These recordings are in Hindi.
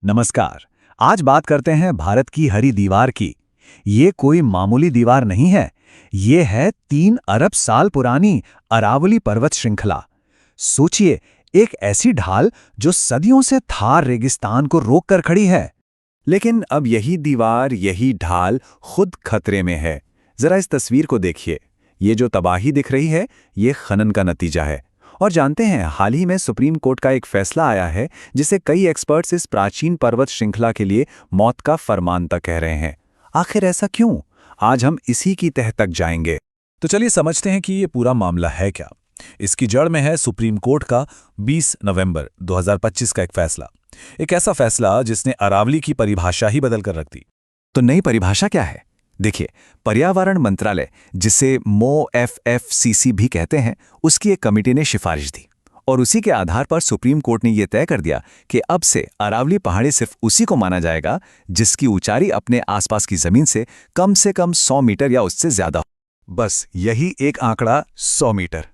नमस्कार। आज बात करते हैं भारत की हरी दीवार की। ये कोई मामूली दीवार नहीं है। ये है 3 अरब साल पुरानी अरावली पर्वत श्रृंखला। सोचिए, एक ऐसी ढाल जो सदियों से थार रेगिस्तान को रोक कर खड़ी है। लेकिन अब यही दीवार, यही ढाल खुद खतरे में है। जरा इस तस्वीर को देखिए। ये जो तबाही दिख रही है, ये खनन का नतीजा है। और जानते हैं, हाल ही में सुप्रीम कोर्ट का एक फैसला आया है जिसे कई एक्सपर्ट्स इस प्राचीन पर्वत श्रृंखला के लिए मौत का फरमान तक कह रहे हैं। आखिर ऐसा क्यों? आज हम इसी की तह तक जाएंगे। तो चलिए समझते हैं कि ये पूरा मामला है क्या। इसकी जड़ में है सुप्रीम कोर्ट का 20 नवंबर 2025 का एक फैसला। एक ऐसा फैसला जिसने अरावली की परिभाषा ही बदल कर रख दी। तो नई परिभाषा क्या है? देखिए, पर्यावरण मंत्रालय, जिसे MoFFCC भी कहते हैं, उसकी एक कमेटी ने सिफारिश दी और उसी के आधार पर सुप्रीम कोर्ट ने यह तय कर दिया कि अब से अरावली पहाड़ी सिर्फ उसी को माना जाएगा जिसकी ऊंचाई अपने आसपास की जमीन से कम 100 मीटर या उससे ज्यादा हो। बस यही एक आंकड़ा, 100 मीटर।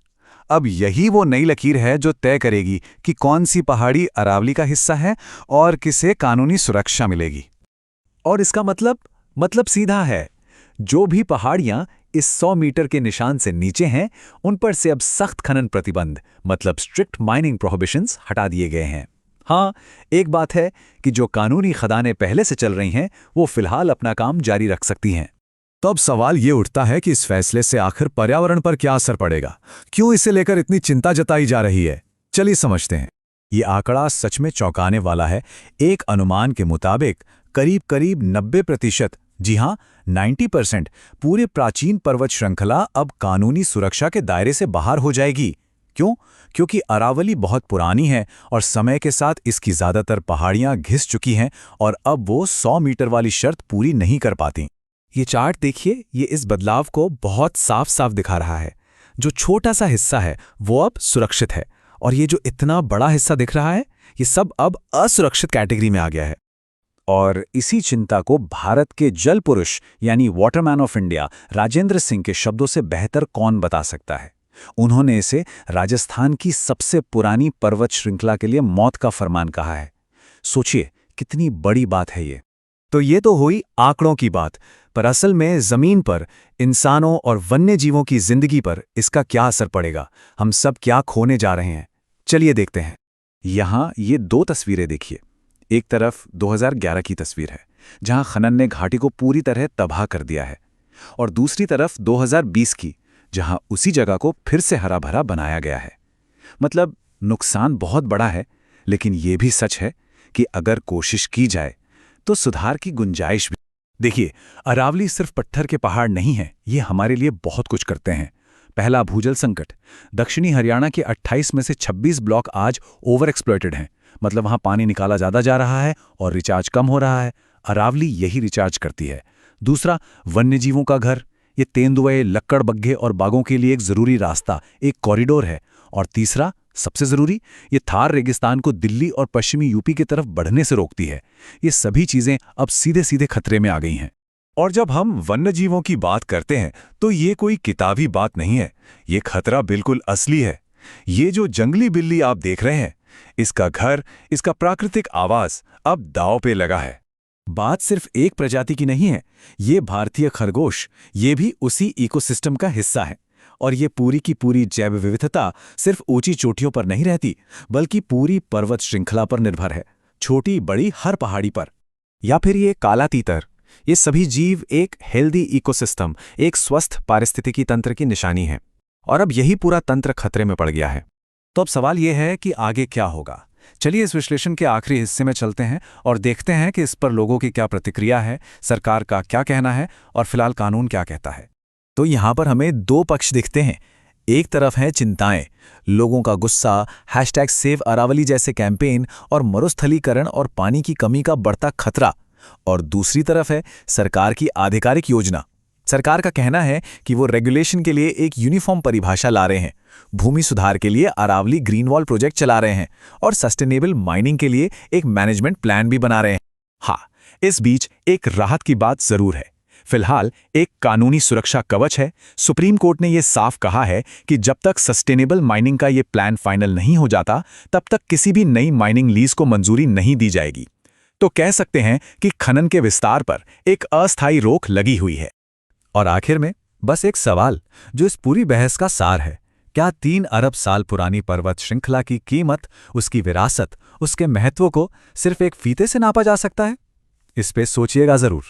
अब यही वो नई लकीर है जो तय करेगी कि कौन सी पहाड़ी अरावली का हिस्सा है और किसे कानूनी सुरक्षा मिलेगी। और इसका मतलब सीधा है। जो भी पहाड़ियां इस 100 मीटर के निशान से नीचे हैं, उन पर से अब सख्त खनन प्रतिबंध, मतलब स्ट्रिक्ट माइनिंग प्रोहिबिशंस, हटा दिए गए हैं। हाँ, एक बात है कि जो कानूनी खदानें पहले से चल रही हैं, वो फिलहाल अपना काम जारी रख सकती हैं। तो अब सवाल ये उठता है कि इस फैसले से आखिर पर्यावरण पर क्या असर पड़ेगा? क्यों इसे लेकर इतनी चिंता जताई जा रही है? चलिए समझते हैं। ये आंकड़ा सच में चौंकाने वाला है। एक अनुमान के मुताबिक करीब 90%, जी हां 90%, पूरे प्राचीन पर्वत श्रृंखला अब कानूनी सुरक्षा के दायरे से बाहर हो जाएगी। क्यों? क्योंकि अरावली बहुत पुरानी है और समय के साथ इसकी ज्यादातर पहाड़ियां घिस चुकी हैं और अब वो 100 मीटर वाली शर्त पूरी नहीं कर पाती। ये चार्ट देखिए, ये इस बदलाव को बहुत साफ साफ दिखा रहा है। जो छोटा सा हिस्सा है वो अब सुरक्षित है और ये जो इतना बड़ा हिस्सा दिख रहा है, ये सब अब असुरक्षित कैटेगरी में आ गया है। और इसी चिंता को भारत के जल पुरुष यानी Waterman of India Rajendra Singh के शब्दों से बेहतर कौन बता सकता है। उन्होंने इसे राजस्थान की सबसे पुरानी पर्वत श्रृंखला के लिए मौत का फरमान कहा है। सोचिए, कितनी बड़ी बात है ये। तो ये तो हुई आंकड़ों की बात, पर असल में जमीन पर इंसानों और वन्य जीवों की जिंदगी पर इसका क्या असर पड़ेगा? हम सब क्या खोने जा रहे हैं? चलिए देखते हैं। यहां ये 2 तस्वीरें देखिए। एक तरफ 2011 की तस्वीर है, जहां खनन ने घाटी को पूरी तरह तबाह कर दिया है, और दूसरी तरफ 2020 की, जहां उसी जगह को फिर से हरा भरा बनाया गया है। मतलब नुकसान बहुत बड़ा है, लेकिन यह भी सच है कि अगर कोशिश की जाए तो सुधार की गुंजाइश भी। देखिए, अरावली सिर्फ पत्थर के पहाड़ नहीं है, ये हमारे लिए बहुत कुछ करते हैं। पहला, भूजल संकट। दक्षिणी हरियाणा के 28 में से 26 ब्लॉक आज ओवर एक्सप्लॉइटेड हैं। मतलब वहां पानी निकाला ज्यादा जा रहा है और रिचार्ज कम हो रहा है। अरावली यही रिचार्ज करती है। दूसरा, वन्यजीवों का घर। ये तेंदुए, लक्कड़ बग्घे और बाघों के लिए एक जरूरी रास्ता, एक कॉरिडोर है। और तीसरा, सबसे जरूरी, ये थार रेगिस्तान को दिल्ली और पश्चिमी यूपी की तरफ बढ़ने से रोकती है। ये सभी चीजें अब सीधे सीधे खतरे में आ गई हैं। और जब हम वन्यजीवों की बात करते हैं, तो ये कोई किताबी बात नहीं है। ये खतरा बिल्कुल असली है। ये जो जंगली बिल्ली आप देख रहे हैं, इसका घर, इसका प्राकृतिक आवास अब दांव पे लगा है। बात सिर्फ एक प्रजाति की नहीं है। ये भारतीय खरगोश, ये भी उसी इकोसिस्टम का हिस्सा है। और ये पूरी की पूरी जैव विविधता सिर्फ ऊंची चोटियों पर नहीं रहती, बल्कि पूरी पर्वत श्रृंखला पर निर्भर है, छोटी बड़ी हर पहाड़ी पर। या फिर ये काला तीतर, ये सभी जीव एक हेल्दी इकोसिस्टम, एक स्वस्थ पारिस्थितिकी तंत्र की निशानी है। और अब यही पूरा तंत्र खतरे में पड़ गया है। तो अब सवाल यह है कि आगे क्या होगा। चलिए इस विश्लेषण के आखिरी हिस्से में चलते हैं और देखते हैं कि इस पर लोगों की क्या प्रतिक्रिया है, सरकार का क्या कहना है और फिलहाल कानून क्या कहता है। तो यहां पर हमें 2 पक्ष दिखते हैं। एक तरफ है चिंताएं, लोगों का गुस्सा, #सेव अरावली जैसे कैंपेन और मरुस्थलीकरण और पानी की कमी का बढ़ता खतरा। और दूसरी तरफ है सरकार की आधिकारिक योजना। सरकार का कहना है कि वो रेगुलेशन के लिए एक यूनिफॉर्म परिभाषा ला रहे हैं, भूमि सुधार के लिए अरावली ग्रीन वॉल प्रोजेक्ट चला रहे हैं और सस्टेनेबल माइनिंग के लिए एक मैनेजमेंट प्लान भी बना रहे हैं। हाँ, इस बीच एक राहत की बात जरूर है। फिलहाल एक कानूनी सुरक्षा कवच है। सुप्रीम कोर्ट ने यह साफ कहा है कि जब तक सस्टेनेबल माइनिंग का ये प्लान फाइनल नहीं हो जाता, तब तक किसी भी नई माइनिंग लीज को मंजूरी नहीं दी जाएगी। तो कह सकते हैं कि खनन के विस्तार पर एक अस्थायी रोक लगी हुई है। और आखिर में बस एक सवाल जो इस पूरी बहस का सार है, क्या 3 अरब साल पुरानी पर्वत श्रृंखला की कीमत, उसकी विरासत, उसके महत्व को सिर्फ एक फीते से नापा जा सकता है? इस पे सोचिएगा जरूर।